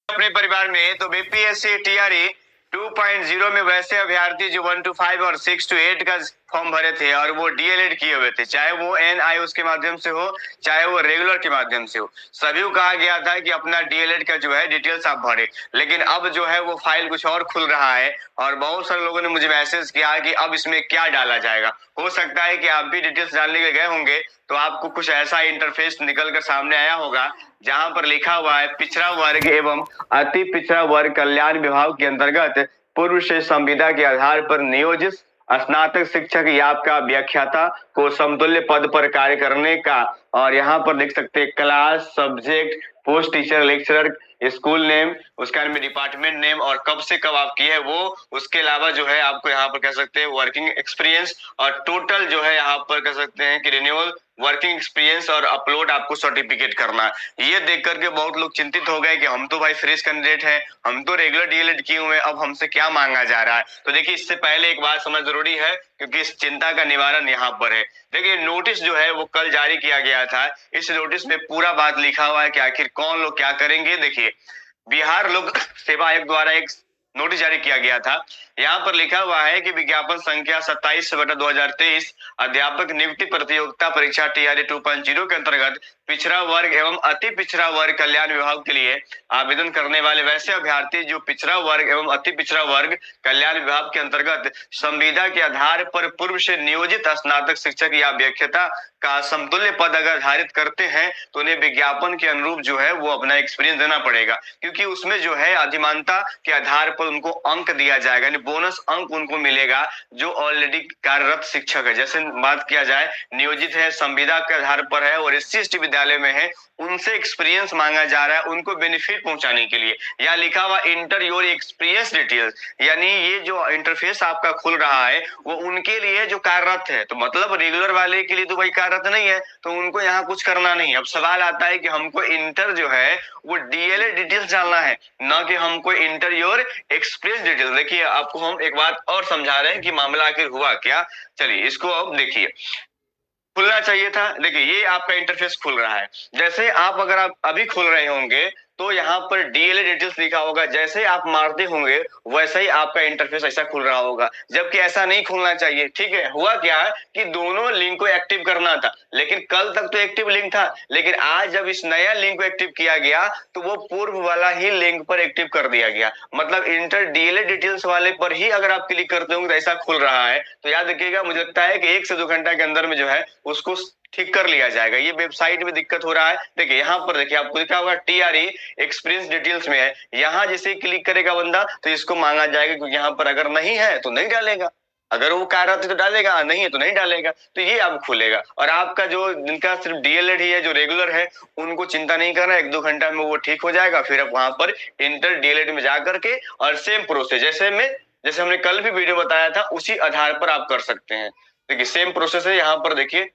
अपने परिवार में तो बीपीएससी टीआरई 2.0 में वैसे अभ्यर्थी जो 1 to 5 और 6 to 8 का फॉर्म भरे थे और वो डीएलएड किए हुए थे, चाहे वो एनआईओएस के माध्यम से हो चाहे वो रेगुलर के माध्यम से हो, सभी को कहा गया था कि अपना डीएलएड का जो है डिटेल्स आप भरे। लेकिन अब जो है वो फाइल कुछ और खुल रहा है और बहुत सारे लोगों ने मुझे मैसेज किया कि अब इसमें क्या डाला जाएगा। हो सकता है कि आप भी डिटेल्स डालने के गए होंगे तो आपको कुछ ऐसा इंटरफेस निकल कर सामने आया होगा जहां पर लिखा हुआ है पिछड़ा वर्ग एवं अति पिछड़ा वर्ग कल्याण विभाग के अंतर्गत पूर्व से संविदा के आधार पर नियोजित स्नातक शिक्षक या आपका व्याख्याता को समतुल्य पद पर कार्य करने का। और यहाँ पर देख सकते हैं class subject post teacher lecturer school name, उसके में डिपार्टमेंट नेम और कब से कब आप किए है वो। उसके अलावा जो है आपको यहाँ पर कह सकते हैं वर्किंग एक्सपीरियंस और टोटल जो है यहाँ पर कह सकते हैं कि रिन्यूअल वर्किंग एक्सपीरियंस और अपलोड आपको सर्टिफिकेट करना। ये देख करके बहुत लोग चिंतित हो गए कि हम तो भाई फ्रेश कैंडिडेट हैं, हम तो रेगुलर डीएलएड किए हुए हैं, अब हमसे क्या मांगा जा रहा है। तो देखिए इससे पहले एक बात समझ जरूरी है क्योंकि इस चिंता का निवारण यहाँ पर है। देखिए नोटिस जो है वो कल जारी किया गया था। इस नोटिस में पूरा बात लिखा हुआ है कि आखिर कौन लोग क्या करेंगे। देखिए बिहार लोक सेवा आयोग द्वारा एक नोटिस जारी किया गया था। यहाँ पर लिखा हुआ है कि विज्ञापन संख्या 27/2023 अध्यापक नियुक्ति प्रतियोगिता परीक्षा टीआरई 2.0 के अंतर्गत पिछड़ा वर्ग एवं अति पिछड़ा वर्ग कल्याण विभाग के लिए आवेदन करने वाले वैसे अभ्यर्थी जो पिछड़ा वर्ग एवं अति पिछड़ा वर्ग कल्याण विभाग के अंतर्गत संविदा के आधार पर पूर्व से नियोजित स्नातक शिक्षक या व्याख्याता का समतुल्य पद अगर धारित करते हैं तो उन्हें विज्ञापन के अनुरूप जो है वो अपना एक्सपीरियंस देना पड़ेगा, क्योंकि उसमें जो है अधिमानता के आधार पर उनको अंक दिया जाएगा, यानी बोनस अंक उनको मिलेगा जो ऑलरेडी कार्यरत शिक्षक है। जैसे बात किया जाए नियोजित है, संविदा के आधार पर है और एससी एसटी विद्यालय में है, उनसे एक्सपीरियंस मांगा जा रहा है उनको बेनिफिट पहुंचाने के लिए। या लिखा हुआ इंटर योर एक्सपीरियंस डिटेल्स, यानी ये जो इंटरफेस आपका खुल रहा है वो उनके लिए जो कार्यरत है। तो मतलब रेगुलर वाले के लिए तो भाई कार्यरत नहीं है तो उनको यहाँ कुछ करना नहीं। अब सवाल आता है कि हमको इंटर जो है वो डीएलएड डिटेल्स डालना है, ना कि हमको इंटर योर एक्सपीरियंस डिटेल्स। देखिए आपको हम एक बात और समझा रहे हैं कि मामला आखिर हुआ क्या। चलिए इसको अब देखिए, खुलना चाहिए था। देखिए ये आपका इंटरफेस खुल रहा है। जैसे आप अगर आप अभी खोल रहे होंगे तो यहाँ पर डीएलए डिटेल्स लिखा होगा, जैसे आप मारते होंगे वैसे ही आपका इंटरफेस ऐसा खुल रहा होगा, जबकि ऐसा नहीं खुलना चाहिए। ठीक है, हुआ क्या है कि दोनों लिंक को एक्टिव करना था, लेकिन कल तक तो एक्टिव लिंक था, लेकिन आज जब इस नया लिंक को एक्टिव किया गया तो वो पूर्व वाला ही लिंक पर एक्टिव कर दिया गया। मतलब इंटर डीएलए डिटेल्स वाले पर ही अगर आप क्लिक करते होंगे तो ऐसा खुल रहा है। तो याद रखिएगा, मुझे लगता है कि 1 से 2 घंटा के अंदर में जो है उसको ठीक कर लिया जाएगा। ये वेबसाइट में दिक्कत हो रहा है। देखिए यहाँ पर देखिए आपको लिखा होगा टीआरई एक्सपीरियंस डिटेल्स में है, यहाँ जैसे क्लिक करेगा बंदा तो इसको मांगा जाएगा, क्योंकि यहाँ पर अगर नहीं है तो नहीं डालेगा, अगर वो कार्यरत है तो डालेगा, नहीं है तो नहीं डालेगा। तो ये अब खुलेगा और आपका जो जिनका सिर्फ डीएलएड ही है जो रेगुलर है उनको चिंता नहीं करना, 1-2 घंटा में वो ठीक हो जाएगा। फिर आप वहां पर इंटर डीएलएड में जाकर के और सेम प्रोसेस जैसे हमने कल भी वीडियो बताया था उसी आधार पर आप कर सकते हैं। देखिए सेम प्रोसेस है। यहाँ पर देखिए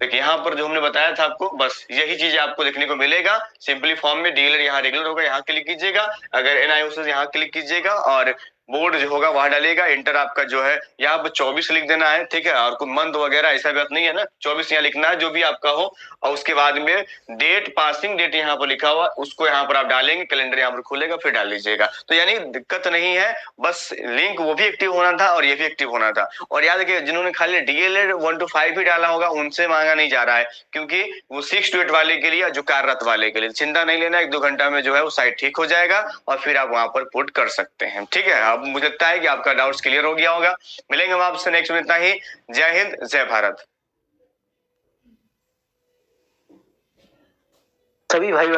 यहाँ पर जो हमने बताया था आपको बस यही चीज आपको देखने को मिलेगा। सिंपली फॉर्म में डीलर यहाँ रेगुलर होगा, यहाँ क्लिक कीजिएगा, अगर एनआईओ यहाँ क्लिक कीजिएगा और बोर्ड जो होगा वहां डालेगा। इंटर आपका जो है यहाँ पर 24 लिख देना है, ठीक है। और कोई मंथ वगैरह ऐसा बात नहीं है ना, 24 यहाँ लिखना है जो भी आपका हो। और उसके बाद में डेट, पासिंग डेट यहाँ पर लिखा हुआ उसको यहाँ पर आप डालेंगे, कैलेंडर यहाँ पर खुलेगा फिर डाल लीजिएगा। तो यानी दिक्कत नहीं है, बस लिंक वो भी एक्टिव होना था और ये भी एक्टिव होना था। और याद रखिए जिन्होंने खाली डीएलएड 1 to 5 ही डाला होगा उनसे मांगा नहीं जा रहा है, क्योंकि वो 6 to 8 वाले के लिए, जो कार्यरत वाले के लिए चिंता नहीं लेना, 1-2 घंटा में जो है वो साइट ठीक हो जाएगा और फिर आप वहां पर पुट कर सकते हैं। ठीक है, अब मुझे लगता है कि आपका डाउट्स क्लियर हो गया होगा। मिलेंगे हम आपसे नेक्स्ट में, इतना ही। जय हिंद, जय भारत। सभी भाई